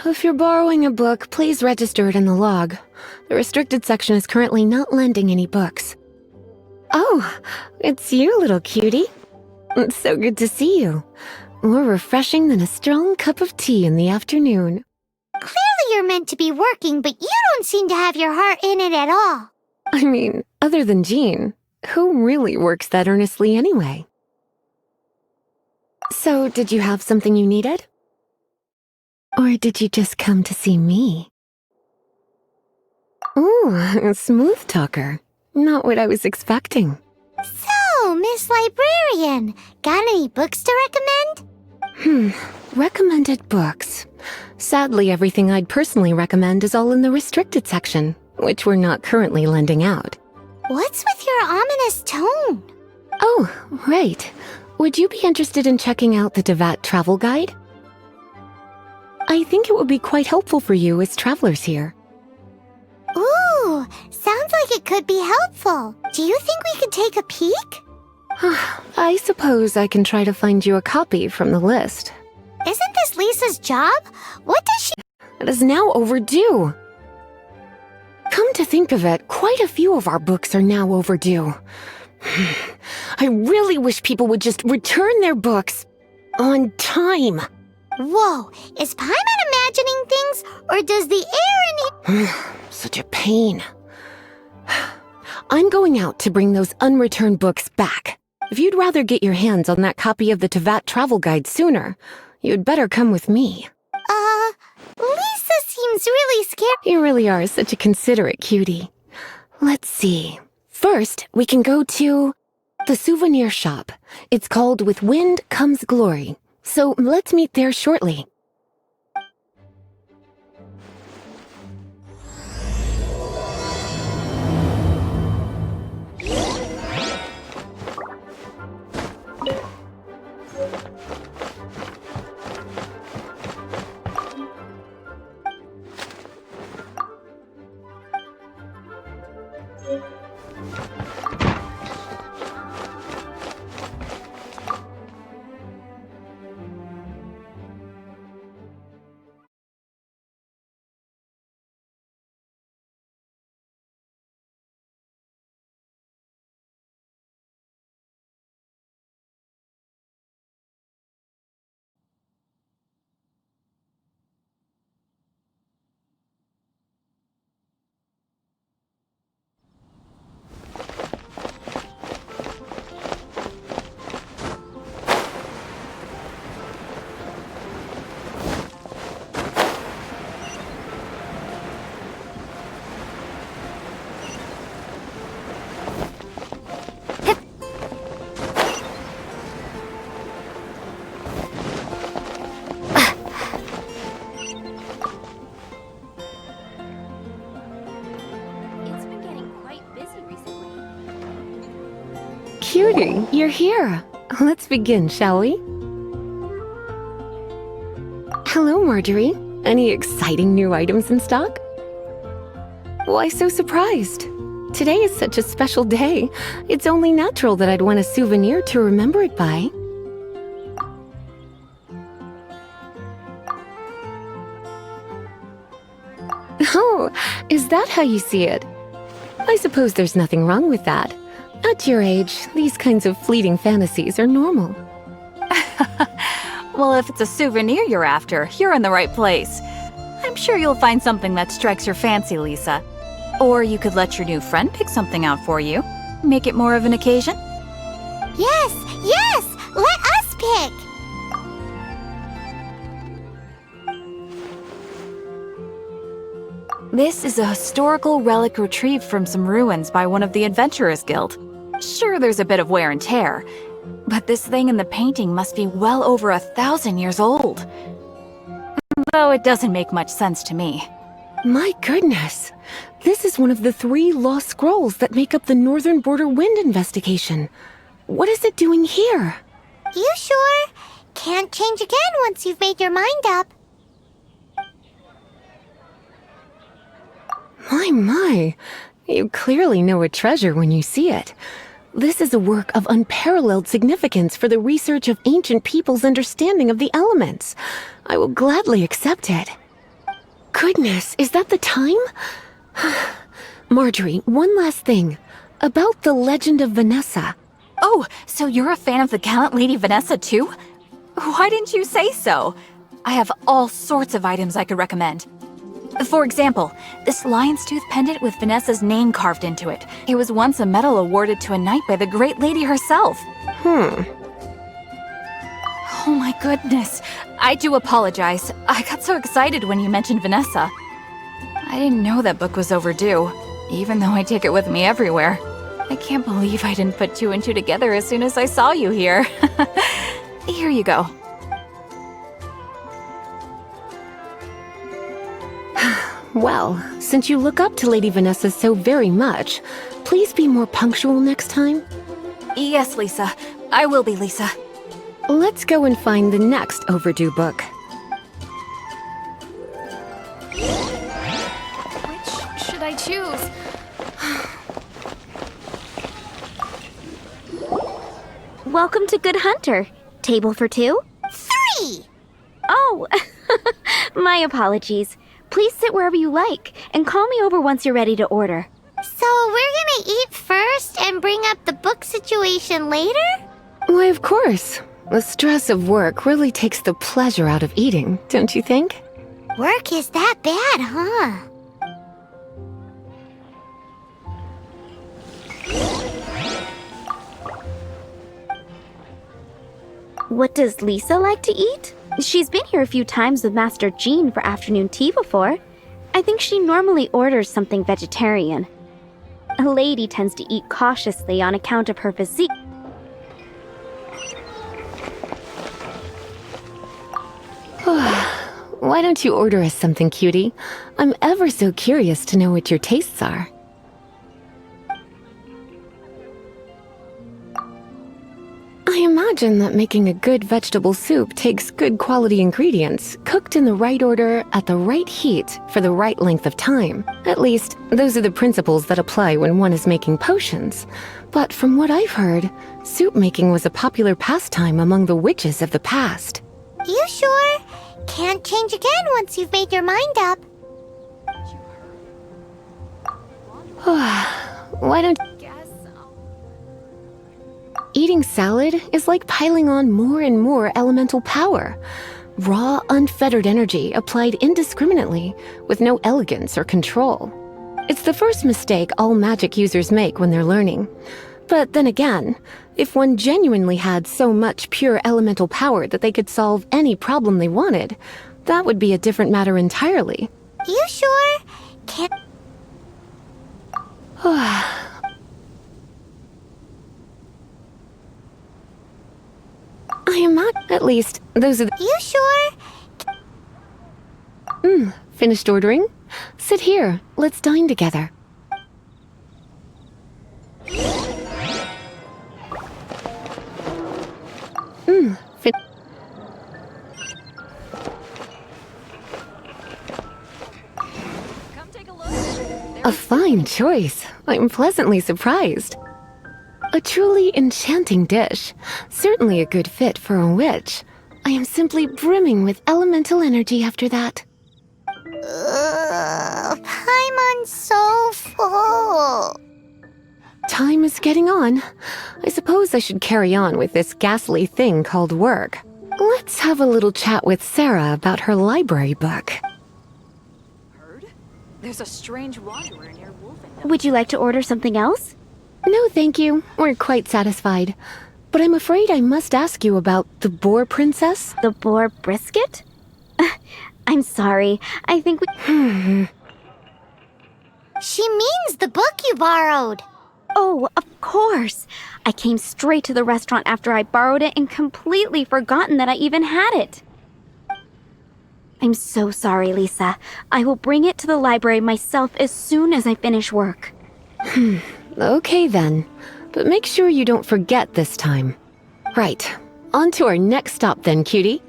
If you're borrowing a book, please register it in the log. The restricted section is currently not lending any books. Oh, it's you, little cutie. It's so good to see you. More refreshing than a strong cup of tea in the afternoon. Clearly you're meant to be working, but you don't seem to have your heart in it at all. I mean, other than Jean, who really works that earnestly anyway? So, did you have something you needed? Or did you just come to see me? Ooh, a smooth talker. Not what I was expecting. So, Miss Librarian, got any books to recommend? Recommended books. Sadly, everything I'd personally recommend is all in the restricted section, which we're not currently lending out. What's with your ominous tone? Oh, right. Would you be interested in checking out the Devat travel guide? I think it would be quite helpful for you as travelers here. Ooh, sounds like it could be helpful. Do you think we could take a peek? I suppose I can try to find you a copy from the list. Isn't this Lisa's job? What does she— It is now overdue. Come to think of it, quite a few of our books are now overdue. I really wish people would just return their books on time. Whoa, is Paimon imagining things, or does the air in— Such a pain. I'm going out to bring those unreturned books back. If you'd rather get your hands on that copy of the Devat travel guide sooner, you'd better come with me. Lisa seems really scared. You really are such a considerate cutie. Let's see. First, we can go to the souvenir shop. It's called With Wind Comes Glory. So let's meet there shortly. Cutie, you're here. Let's begin, shall we? Hello, Marjorie. Any exciting new items in stock? Why so surprised? Today is such a special day. It's only natural that I'd want a souvenir to remember it by. Oh, is that how you see it? I suppose there's nothing wrong with that. At your age, these kinds of fleeting fantasies are normal. Well, if it's a souvenir you're after, you're in the right place. I'm sure you'll find something that strikes your fancy, Lisa. Or you could let your new friend pick something out for you. Make it more of an occasion. Yes, yes! Let us pick! This is a historical relic retrieved from some ruins by one of the Adventurers Guild. Sure, there's a bit of wear and tear, but this thing in the painting must be well over 1,000 years old. Though it doesn't make much sense to me. My goodness! This is one of the 3 lost scrolls that make up the Northern Border Wind investigation. What is it doing here? You sure? Can't change again once you've made your mind up. My. You clearly know a treasure when you see it. This is a work of unparalleled significance for the research of ancient people's understanding of the elements. I will gladly accept it. Goodness, is that the time? Marjorie, one last thing. About the legend of Vanessa. Oh, so you're a fan of the gallant Lady Vanessa too? Why didn't you say so? I have all sorts of items I could recommend. For example, this lion's tooth pendant with Vanessa's name carved into it. It was once a medal awarded to a knight by the great lady herself. Oh my goodness. I do apologize. I got so excited when you mentioned Vanessa. I didn't know that book was overdue, even though I take it with me everywhere. I can't believe I didn't put 2 and 2 together as soon as I saw you here. Here you go. Well, since you look up to Lady Vanessa so very much, please be more punctual next time. Yes, Lisa. I will be, Lisa. Let's go and find the next overdue book. Which should I choose? Welcome to Good Hunter. Table for 2? 3! Oh, my apologies. Please sit wherever you like, and call me over once you're ready to order. So we're gonna eat first and bring up the book situation later? Why, of course. The stress of work really takes the pleasure out of eating, don't you think? Work is that bad, huh? What does Lisa like to eat? She's been here a few times with Master Jean for afternoon tea before. I think she normally orders something vegetarian. A lady tends to eat cautiously on account of her physique. Why don't you order us something, cutie? I'm ever so curious to know what your tastes are. I imagine that making a good vegetable soup takes good quality ingredients, cooked in the right order, at the right heat, for the right length of time. At least, those are the principles that apply when one is making potions. But from what I've heard, soup making was a popular pastime among the witches of the past. You sure? Can't change again once you've made your mind up. Why don't... Eating salad is like piling on more and more elemental power. Raw, unfettered energy applied indiscriminately, with no elegance or control. It's the first mistake all magic users make when they're learning. But then again, if one genuinely had so much pure elemental power that they could solve any problem they wanted, that would be a different matter entirely. You sure? Can't... I am not... At least, those are the... You sure? Finished ordering? Sit here. Let's dine together. Come take a look. A fine choice. I'm pleasantly surprised. A truly enchanting dish. Certainly a good fit for a witch. I am simply brimming with elemental energy after that. I'm so full. Time is getting on. I suppose I should carry on with this ghastly thing called work. Let's have a little chat with Sarah about her library book. Heard? There's a strange wanderer near Wolfen. Would you like to order something else? No, thank you. We're quite satisfied. But I'm afraid I must ask you about the boar princess. The boar brisket? I'm sorry. I think we... She means the book you borrowed. Oh, of course. I came straight to the restaurant after I borrowed it and completely forgotten that I even had it. I'm so sorry, Lisa. I will bring it to the library myself as soon as I finish work. Okay then, but make sure you don't forget this time. Right, on to our next stop then, cutie.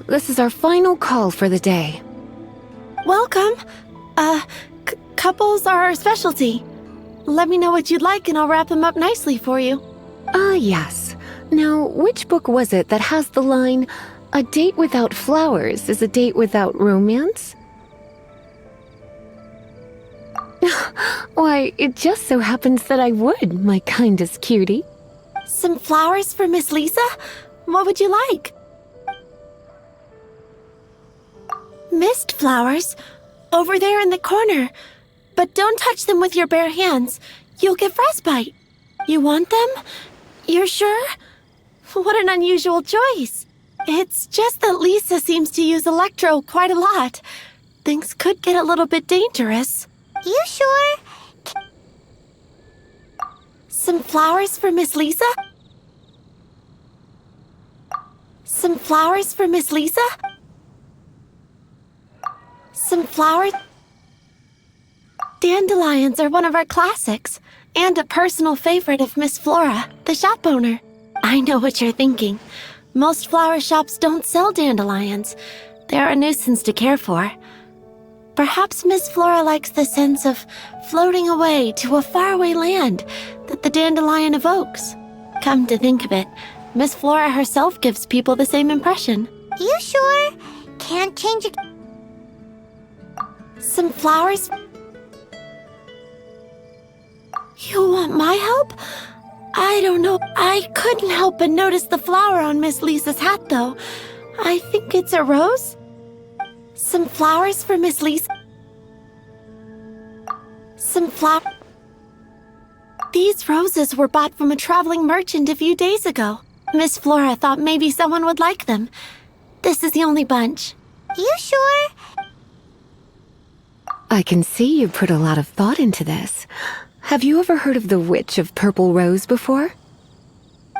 This is our final call for the day. Welcome. Couples are our specialty. Let me know what you'd like and I'll wrap them up nicely for you. Yes. Now, which book was it that has the line, "A date without flowers is a date without romance"? Why, it just so happens that I would, my kindest cutie. Some flowers for Miss Lisa? What would you like? Mist flowers? Over there in the corner. But don't touch them with your bare hands. You'll get frostbite. You want them? You're sure? What an unusual choice. It's just that Lisa seems to use Electro quite a lot. Things could get a little bit dangerous. You sure? Some flowers for Miss Lisa? Some flowers for Miss Lisa? Some flowers? Dandelions are one of our classics, and a personal favorite of Miss Flora, the shop owner. I know what you're thinking. Most flower shops don't sell dandelions. They're a nuisance to care for. Perhaps Miss Flora likes the sense of floating away to a faraway land that the dandelion evokes. Come to think of it, Miss Flora herself gives people the same impression. You sure? Can't change it. Some flowers? You want my help? I don't know. I couldn't help but notice the flower on Miss Lisa's hat, though. I think it's a rose? Some flowers for Miss Lisa? Some flowers? These roses were bought from a traveling merchant a few days ago. Miss Flora thought maybe someone would like them. This is the only bunch. You sure? I can see you put a lot of thought into this. Have you ever heard of the Witch of Purple Rose before?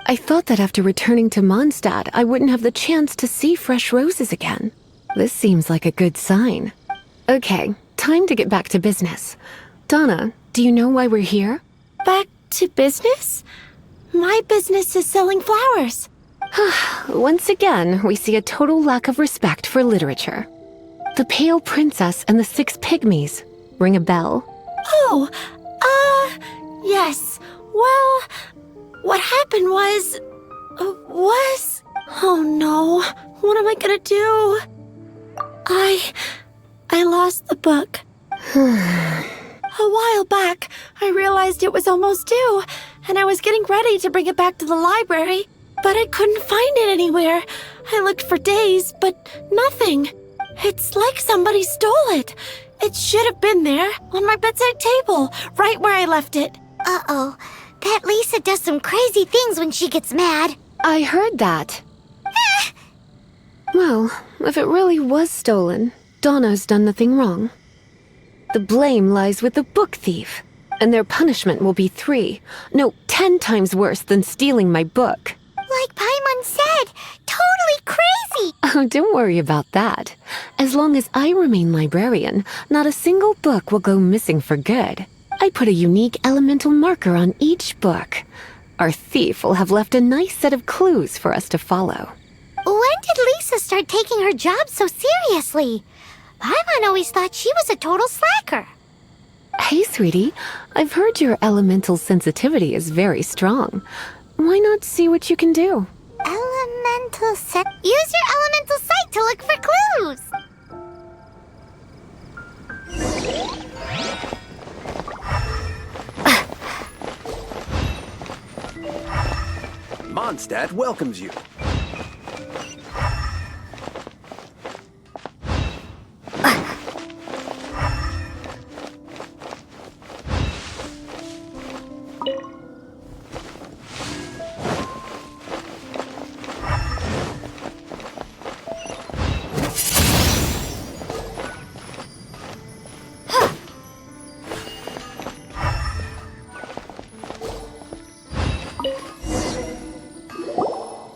I thought that after returning to Mondstadt, I wouldn't have the chance to see fresh roses again. This seems like a good sign. Okay, time to get back to business. Donna, do you know why we're here? Back to business? My business is selling flowers. Once again, we see a total lack of respect for literature. The Pale Princess and the Six Pygmies. Ring a bell? Oh, yes. Well, what happened was... Oh no, what am I gonna do? I lost the book. A while back, I realized it was almost due, and I was getting ready to bring it back to the library, but I couldn't find it anywhere. I looked for days, but nothing. It's like somebody stole it. It should have been there, on my bedside table, right where I left it. Uh-oh. That Lisa does some crazy things when she gets mad. I heard that. Well, if it really was stolen, Donna's done nothing wrong. The blame lies with the book thief, and their punishment will be 10 times worse than stealing my book. Like Paimon said, totally crazy. Oh, don't worry about that. As long as I remain librarian, not a single book will go missing for good. I put a unique elemental marker on each book. Our thief will have left a nice set of clues for us to follow. When did Lisa start taking her job so seriously? Paimon always thought she was a total slacker. Hey, sweetie, I've heard your elemental sensitivity is very strong. Why not see what you can do? Elemental set. Use your elemental sight to look for clues. Mondstadt welcomes you.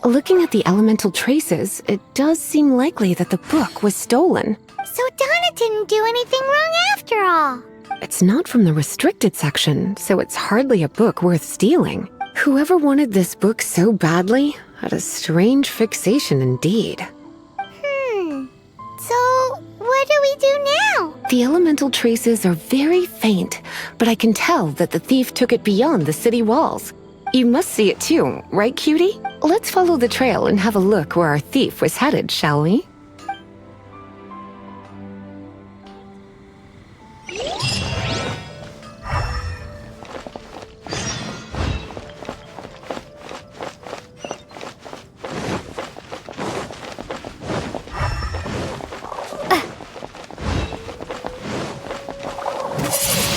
Looking at the elemental traces, it does seem likely that the book was stolen. So Donna didn't do anything wrong after all. It's not from the restricted section, so it's hardly a book worth stealing. Whoever wanted this book so badly had a strange fixation indeed. So, what do we do now? The elemental traces are very faint, but I can tell that the thief took it beyond the city walls. You must see it too, right, cutie? Let's follow the trail and have a look where our thief was headed, shall we?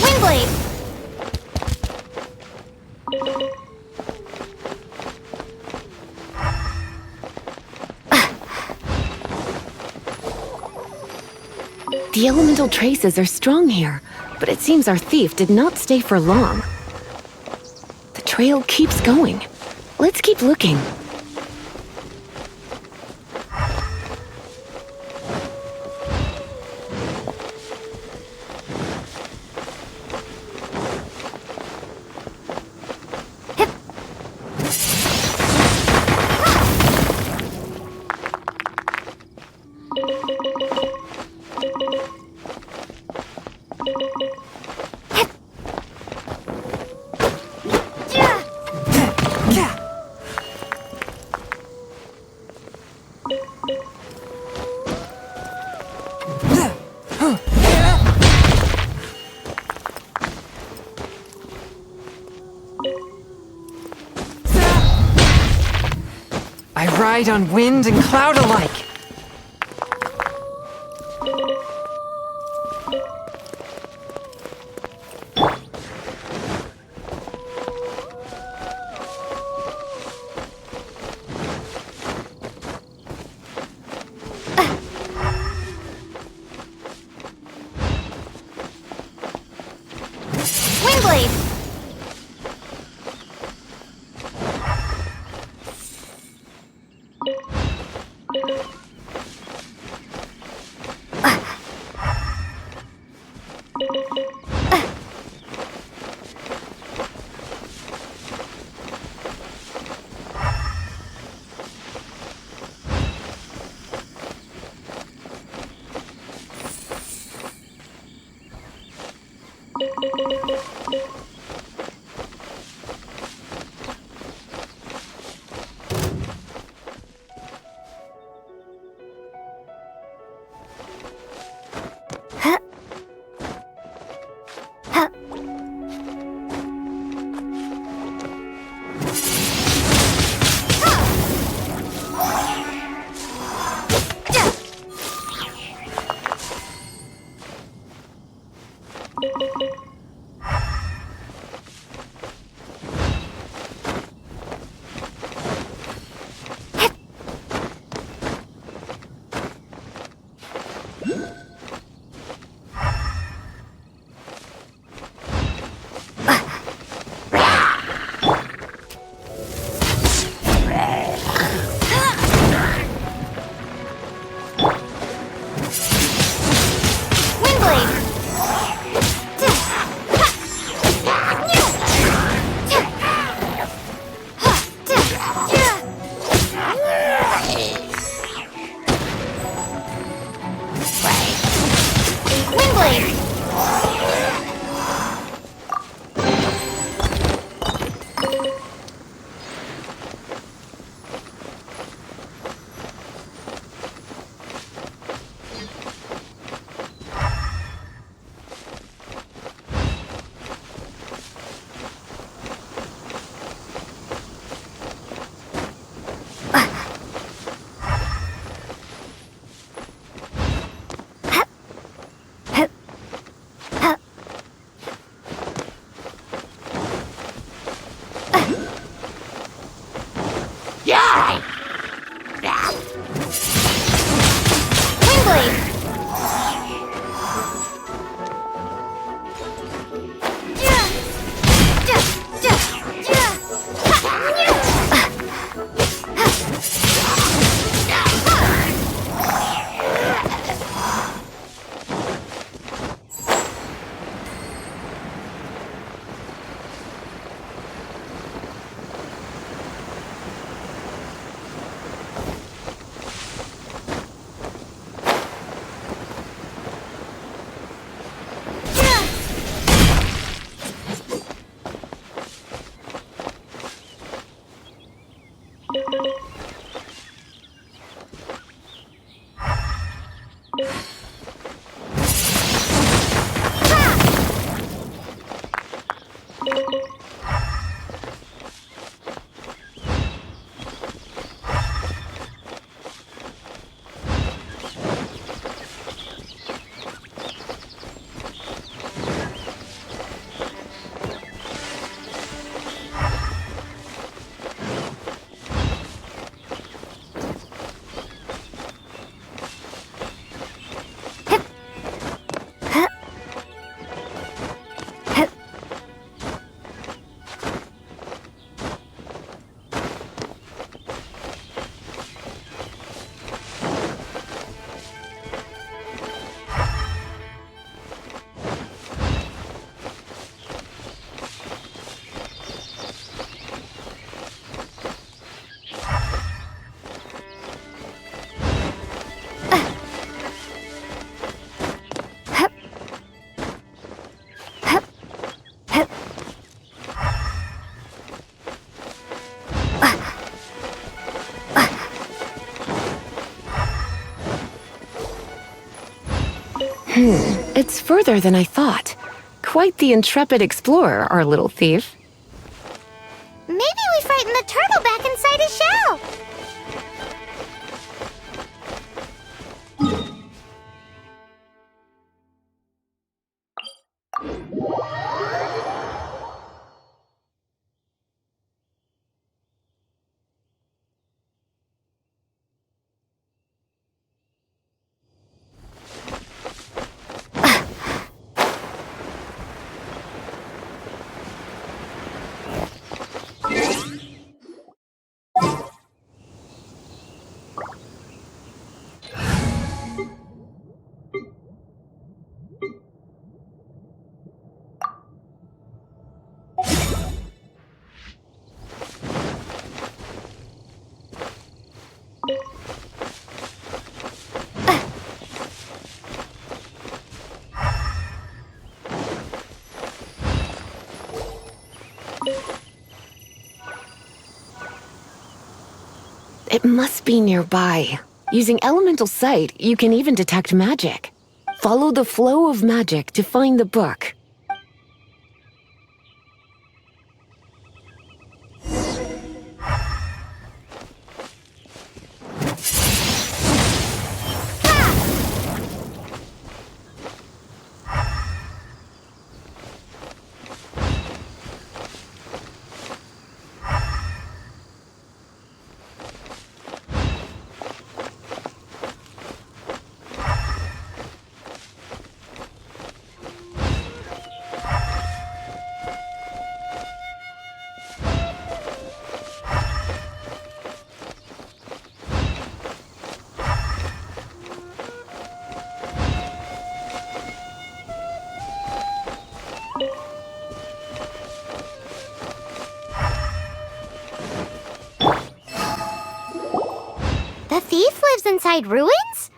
Windblade! The elemental traces are strong here, but it seems our thief did not stay for long. The trail keeps going. Let's keep looking. I ride on wind and cloud alike. Windblade! It's further than I thought. Quite the intrepid explorer, our little thief. Maybe we frightened the turtle back inside his shell. It must be nearby. Using elemental sight, you can even detect magic. Follow the flow of magic to find the book. The thief lives inside ruins?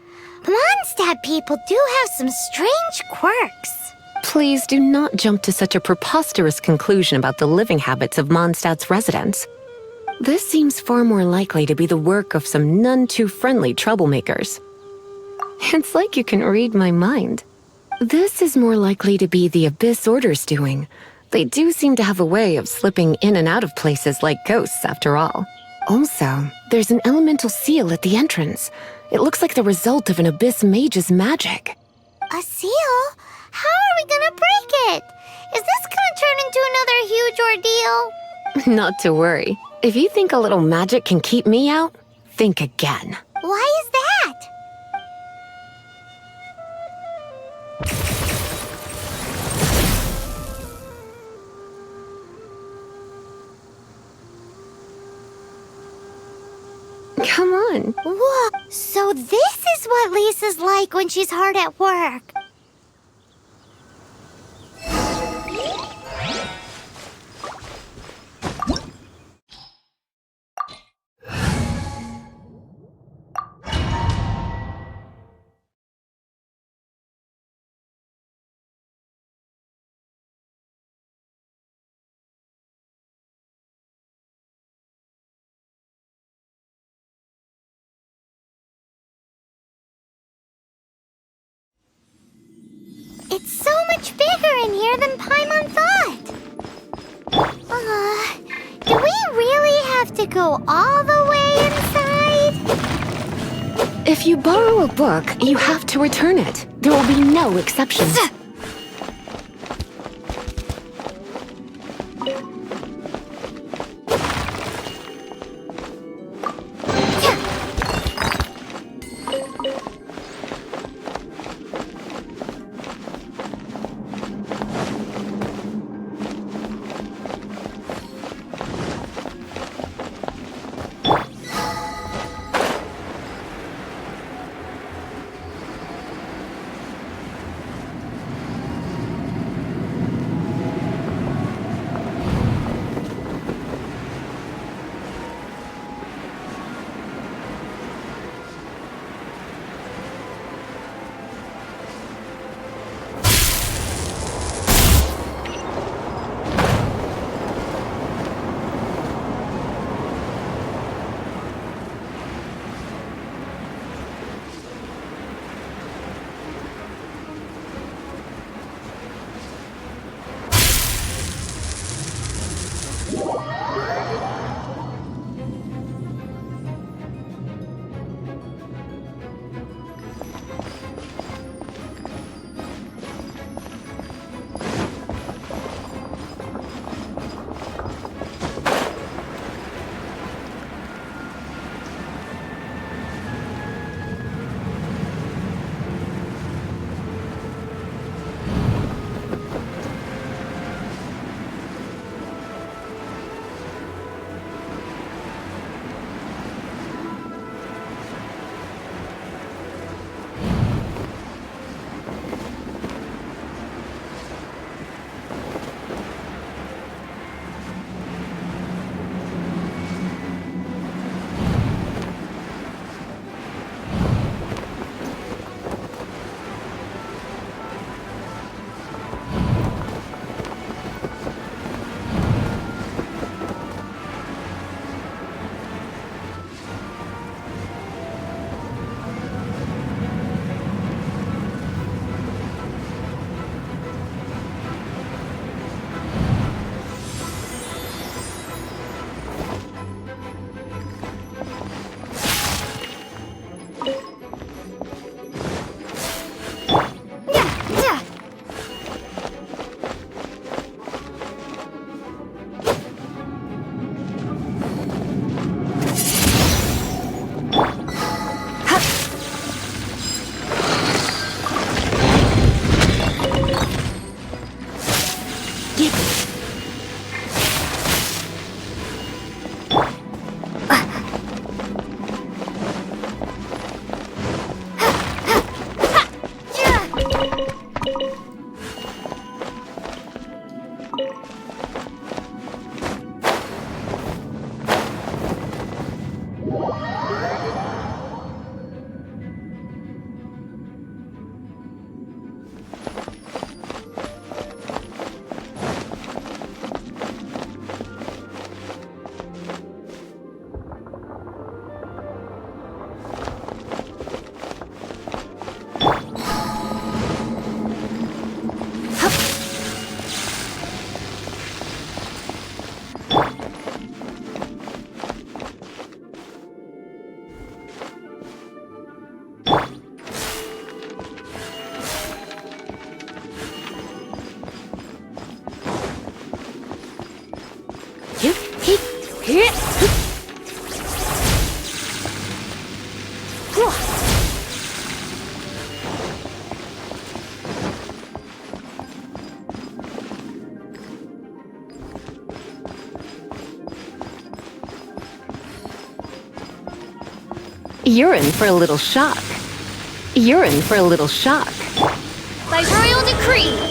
Mondstadt people do have some strange quirks. Please do not jump to such a preposterous conclusion about the living habits of Mondstadt's residents. This seems far more likely to be the work of some none too friendly troublemakers. It's like you can read my mind. This is more likely to be the Abyss Order's doing. They do seem to have a way of slipping in and out of places like ghosts, after all. Also, there's an elemental seal at the entrance. It looks like the result of an Abyss mage's magic. A seal? How are we gonna break it? Is this gonna turn into another huge ordeal? Not to worry. If you think a little magic can keep me out, think again. Why is that? Come on. Whoa, so this is what Lisa's like when she's hard at work. It's so much bigger in here than Paimon thought. Do we really have to go all the way inside? If you borrow a book, you have to return it. There will be no exceptions. You're in for a little shock. You're in for a little shock. By royal decree!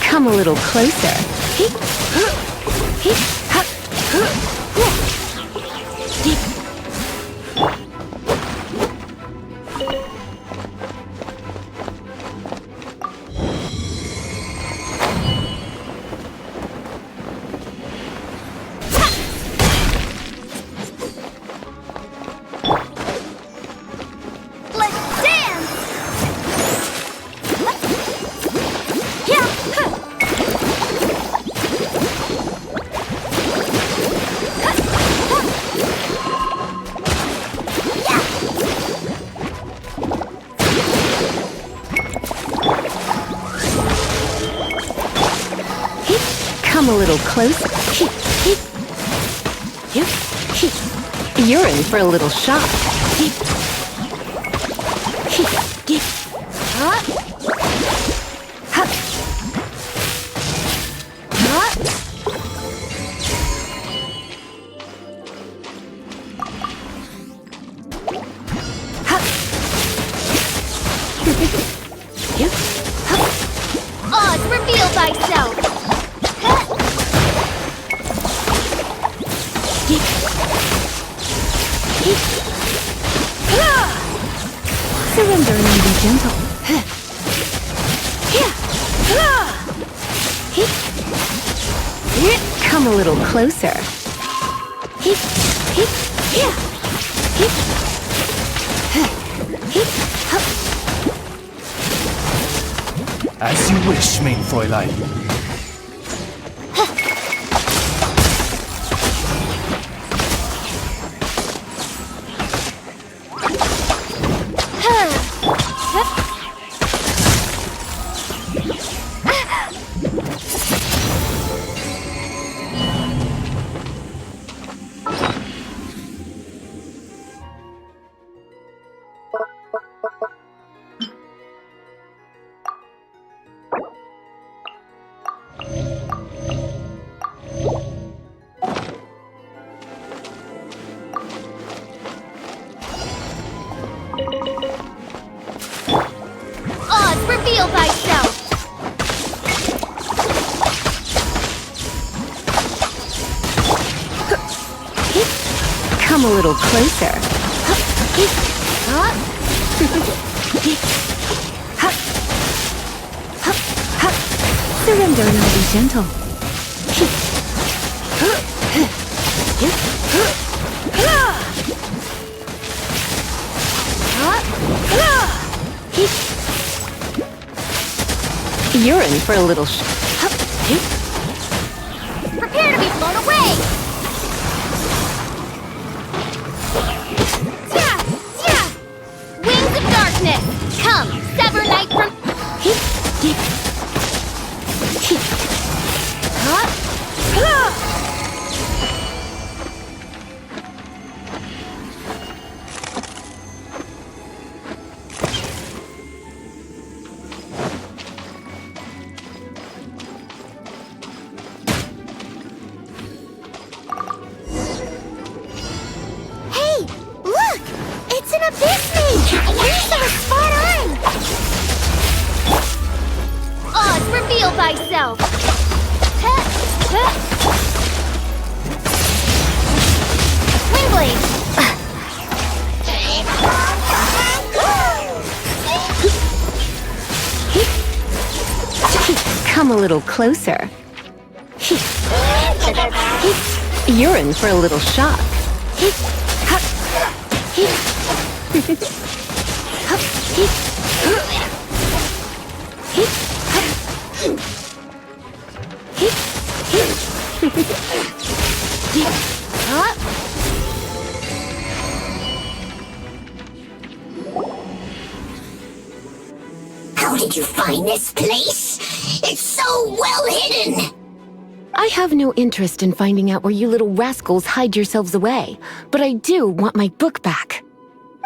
Come a little closer. Let's dance! Yeah! Come a little closer. You're in for a little shock. Oz, reveal thyself! Surrender and be gentle. Come a little closer. As you wish, mein Fräulein. Oz, reveal thyself! Come a little closer. Surrender and I'll be gentle. You're in for a little Prepare to be blown away! Yeah! Yeah! Wings of darkness! thyself! Windblade! Come a little closer. You're in for a little shock. How did you find this place? It's so well hidden! I have no interest in finding out where you little rascals hide yourselves away, but I do want my book back.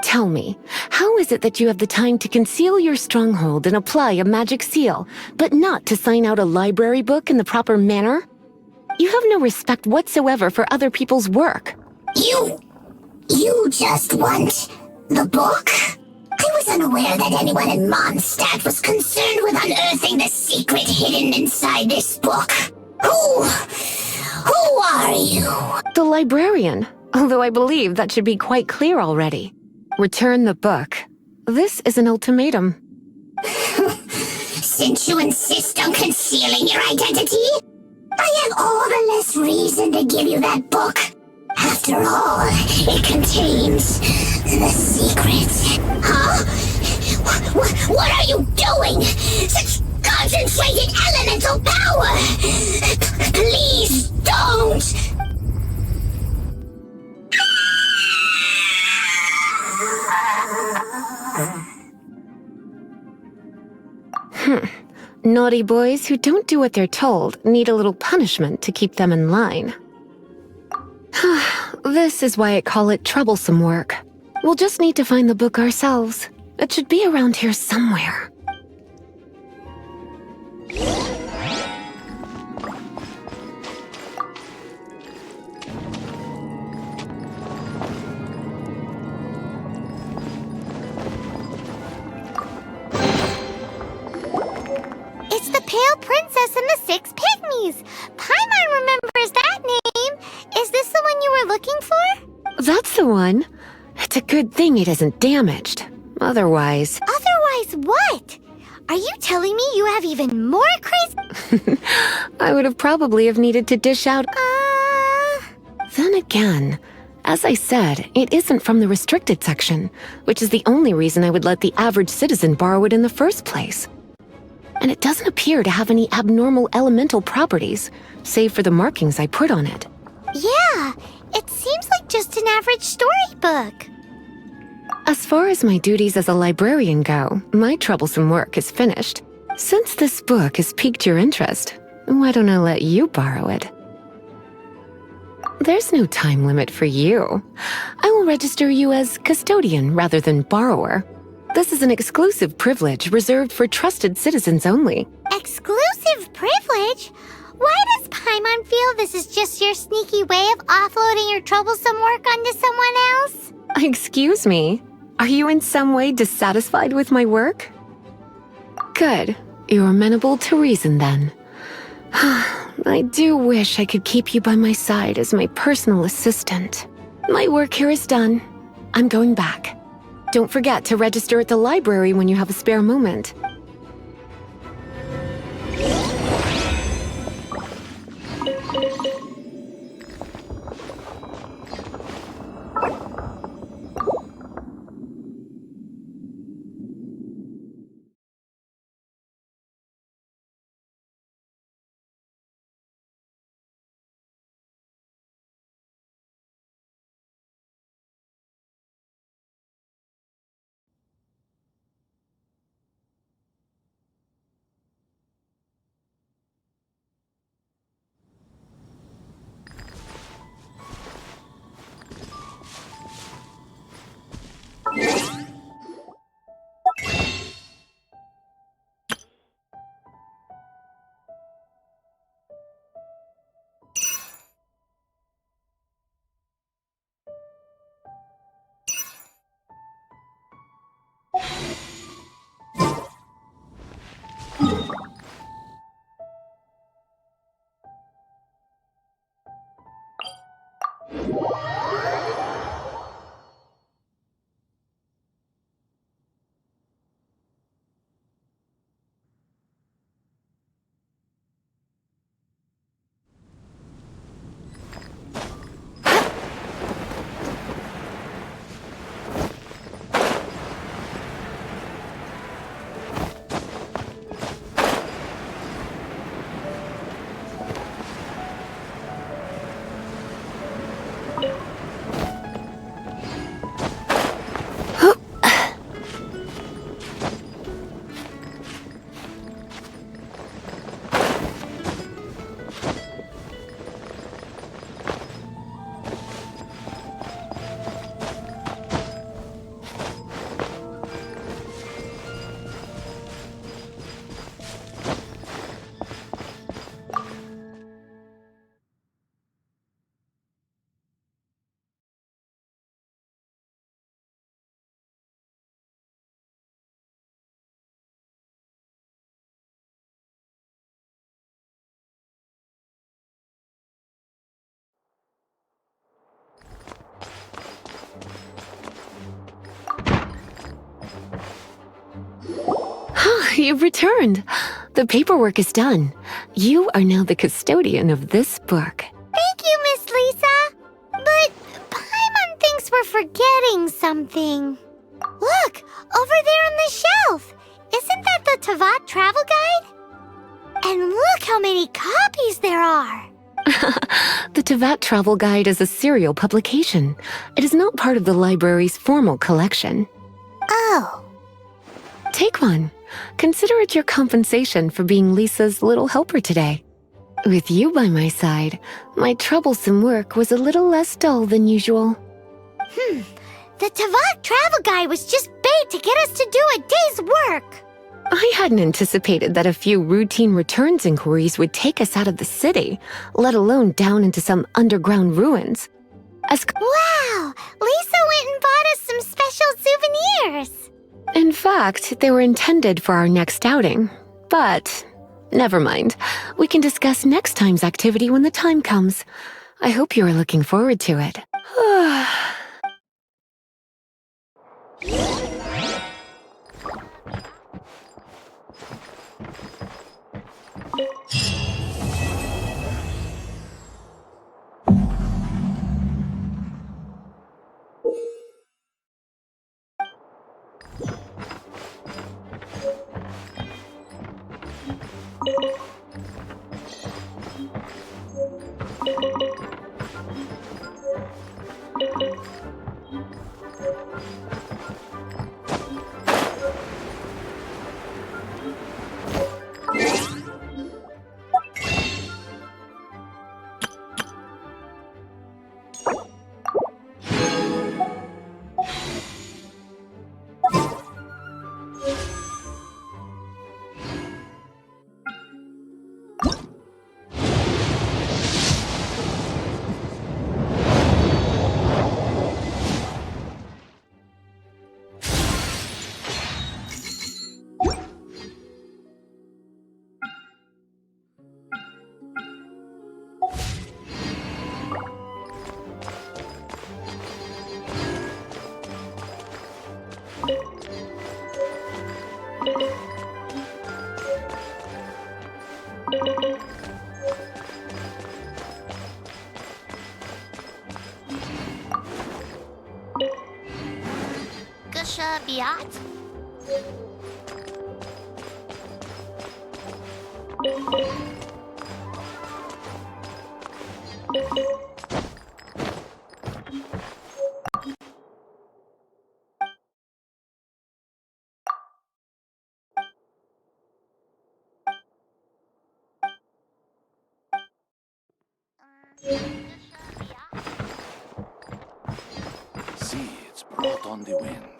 Tell me, how is it that you have the time to conceal your stronghold and apply a magic seal, but not to sign out a library book in the proper manner? You have no respect whatsoever for other people's work. You just want the book? I was unaware that anyone in Mondstadt was concerned with unearthing the secret hidden inside this book. Who are you? The librarian, although I believe that should be quite clear already. Return the book. This is an ultimatum. Since you insist on concealing your identity, I have all the less reason to give you that book. After all, it contains the secret. Huh? What are you doing? Such concentrated elemental power! Please don't! Naughty boys who don't do what they're told need a little punishment to keep them in line. This is why I call it troublesome work. We'll just need to find the book ourselves. It should be around here somewhere. It's the Pale Princess and the Six Pygmies! Paimon remembers that name! Is this the one you were looking for? That's the one. It's a good thing it isn't damaged. Otherwise... Otherwise what? Are you telling me you have even more crazy— I would have probably have needed to dish out... Then again, as I said, it isn't from the restricted section, which is the only reason I would let the average citizen borrow it in the first place. And it doesn't appear to have any abnormal elemental properties, save for the markings I put on it. Yeah, it seems like just an average storybook. As far as my duties as a librarian go, my troublesome work is finished. Since this book has piqued your interest, why don't I let you borrow it? There's no time limit for you. I will register you as custodian rather than borrower. This is an exclusive privilege reserved for trusted citizens only. Exclusive privilege? Why does Paimon feel this is just your sneaky way of offloading your troublesome work onto someone else? Excuse me, are you in some way dissatisfied with my work? Good, you're amenable to reason then. I do wish I could keep you by my side as my personal assistant. My work here is done. I'm going back. Don't forget to register at the library when you have a spare moment. You've returned. The paperwork is done. You are now the custodian of this book. Thank you, Miss Lisa. But Paimon thinks we're forgetting something. Look, over there on the shelf. Isn't that the Tavat travel guide? And look how many copies there are. The Tavat Travel Guide is a serial publication. It is not part of the library's formal collection. Oh. Take one. Consider it your compensation for being Lisa's little helper today. With you by my side, my troublesome work was a little less dull than usual. The Tavat travel guide was just bait to get us to do a day's work. I hadn't anticipated that a few routine returns inquiries would take us out of the city, let alone down into some underground ruins. Wow! Lisa went and bought us some special souvenirs. In fact, they were intended for our next outing. But never mind. We can discuss next time's activity when the time comes. I hope you are looking forward to it. Gusha Biat? See, it's brought on the wind.